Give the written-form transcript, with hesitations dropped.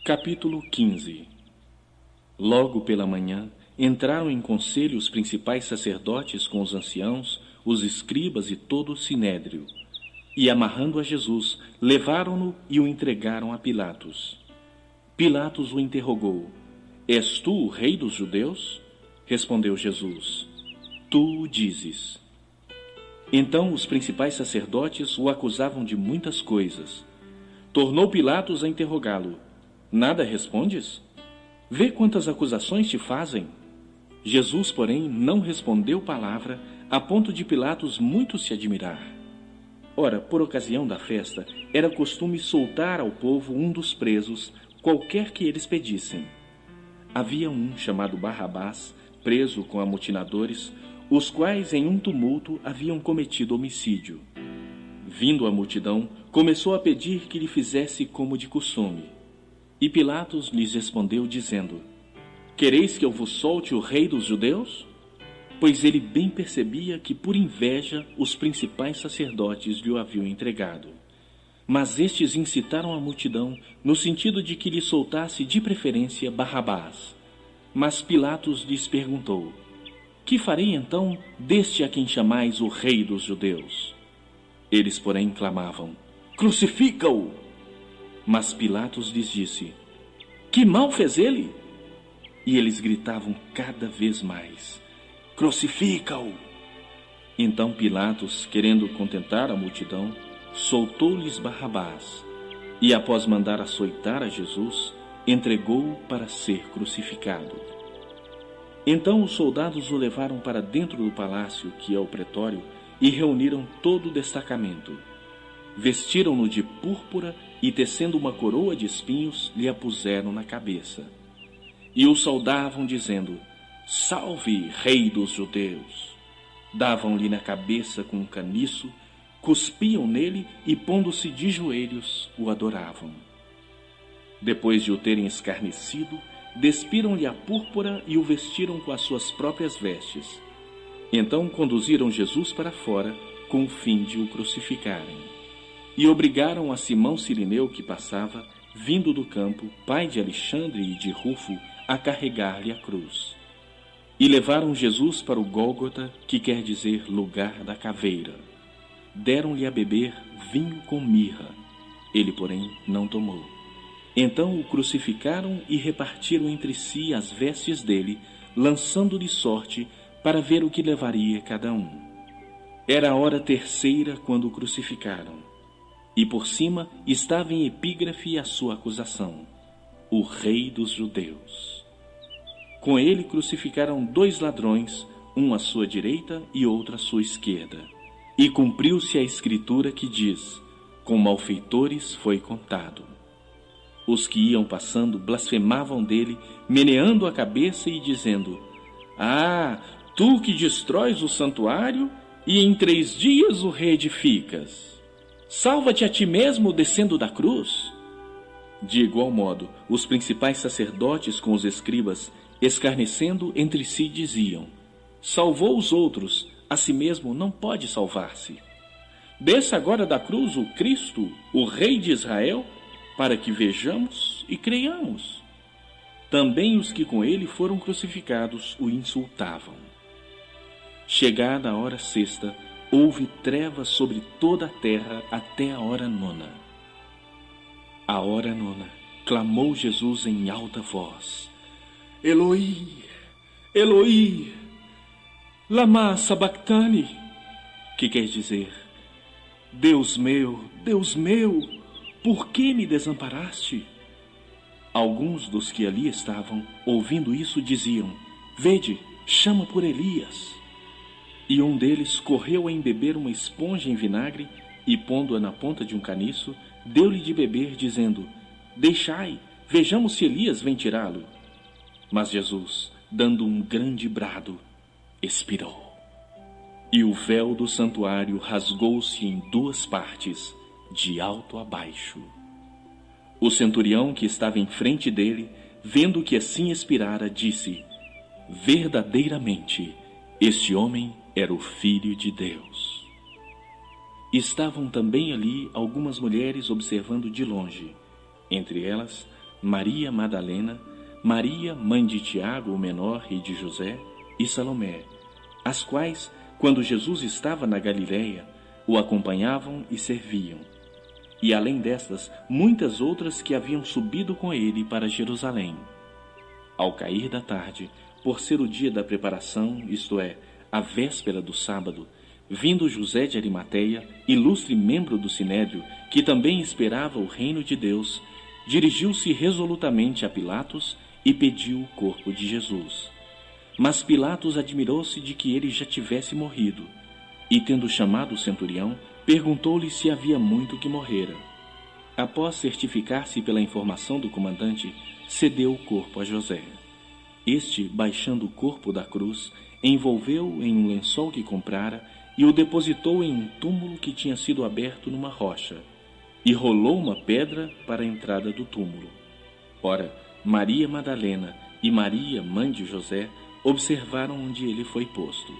Capítulo 15. Logo pela manhã, entraram em conselho os principais sacerdotes com os anciãos, os escribas e todo o sinédrio. E, amarrando a Jesus, levaram-no e o entregaram a Pilatos. Pilatos o interrogou: És tu o rei dos judeus? Respondeu Jesus: Tu o dizes. Então os principais sacerdotes o acusavam de muitas coisas. Tornou Pilatos a interrogá-lo: Nada respondes? Vê quantas acusações te fazem. Jesus, porém, não respondeu palavra, a ponto de Pilatos muito se admirar. Ora, por ocasião da festa, era costume soltar ao povo um dos presos, qualquer que eles pedissem. Havia um chamado Barrabás, preso com amotinadores, os quais em um tumulto haviam cometido homicídio. Vindo a multidão, começou a pedir que lhe fizesse como de costume. E Pilatos lhes respondeu, dizendo: Quereis que eu vos solte o rei dos judeus? Pois ele bem percebia que por inveja os principais sacerdotes lhe o haviam entregado. Mas estes incitaram a multidão no sentido de que lhe soltasse de preferência Barrabás. Mas Pilatos lhes perguntou: Que farei então deste a quem chamais o rei dos judeus? Eles, porém, clamavam: Crucifica-o! Mas Pilatos lhes disse: Que mal fez ele? E eles gritavam cada vez mais: Crucifica-o! Então Pilatos, querendo contentar a multidão, soltou-lhes Barrabás, e após mandar açoitar a Jesus, entregou-o para ser crucificado. Então os soldados o levaram para dentro do palácio, que é o pretório, e reuniram todo o destacamento. Vestiram-no de púrpura e, tecendo uma coroa de espinhos, lhe a puseram na cabeça. E o saudavam, dizendo: Salve, rei dos judeus! Davam-lhe na cabeça com um caniço, cuspiam nele e, pondo-se de joelhos, o adoravam. Depois de o terem escarnecido, despiram-lhe a púrpura e o vestiram com as suas próprias vestes. Então conduziram Jesus para fora, com o fim de o crucificarem. E obrigaram a Simão Cirineu, que passava, vindo do campo, pai de Alexandre e de Rufo, a carregar-lhe a cruz. E levaram Jesus para o Gólgota, que quer dizer lugar da caveira. Deram-lhe a beber vinho com mirra. Ele, porém, não tomou. Então o crucificaram e repartiram entre si as vestes dele, lançando-lhe sorte para ver o que levaria cada um. Era a hora terceira quando o crucificaram. E por cima estava em epígrafe a sua acusação: o rei dos judeus. Com ele crucificaram 2 ladrões, um à sua direita e outro à sua esquerda. E cumpriu-se a escritura que diz: com malfeitores foi contado. Os que iam passando blasfemavam dele, meneando a cabeça e dizendo: Ah, tu que destróis o santuário e em 3 dias o reedificas! Salva-te a ti mesmo descendo da cruz! De igual modo, os principais sacerdotes com os escribas, escarnecendo entre si, diziam: Salvou os outros, a si mesmo não pode salvar-se. Desça agora da cruz o Cristo, o Rei de Israel, para que vejamos e creiamos. Também os que com ele foram crucificados o insultavam. Chegada a hora sexta, houve trevas sobre toda a terra até a hora 9. À hora 9, clamou Jesus em alta voz: Eloi, Eloi, lama sabactani, que quer dizer: Deus meu, por que me desamparaste? Alguns dos que ali estavam, ouvindo isso, diziam: Vede, chama por Elias. E um deles correu a embeber uma esponja em vinagre e, pondo-a na ponta de um caniço, deu-lhe de beber, dizendo: Deixai, vejamos se Elias vem tirá-lo. Mas Jesus, dando um grande brado, expirou. E o véu do santuário rasgou-se em 2 partes, de alto a baixo. O centurião que estava em frente dele, vendo que assim expirara, disse: Verdadeiramente, este homem era o Filho de Deus. Estavam também ali algumas mulheres observando de longe, entre elas Maria Madalena, Maria, mãe de Tiago, o menor, e de José, e Salomé, as quais, quando Jesus estava na Galiléia, o acompanhavam e serviam. E além destas, muitas outras que haviam subido com ele para Jerusalém. Ao cair da tarde, por ser o dia da preparação, isto é, a véspera do sábado, vindo José de Arimateia, ilustre membro do Sinédrio, que também esperava o reino de Deus, dirigiu-se resolutamente a Pilatos e pediu o corpo de Jesus. Mas Pilatos admirou-se de que ele já tivesse morrido, e tendo chamado o centurião, perguntou-lhe se havia muito que morrera. Após certificar-se pela informação do comandante, cedeu o corpo a José. Este, baixando o corpo da cruz, envolveu-o em um lençol que comprara e o depositou em um túmulo que tinha sido aberto numa rocha, e rolou uma pedra para a entrada do túmulo. Ora, Maria Madalena e Maria, mãe de José, observaram onde ele foi posto.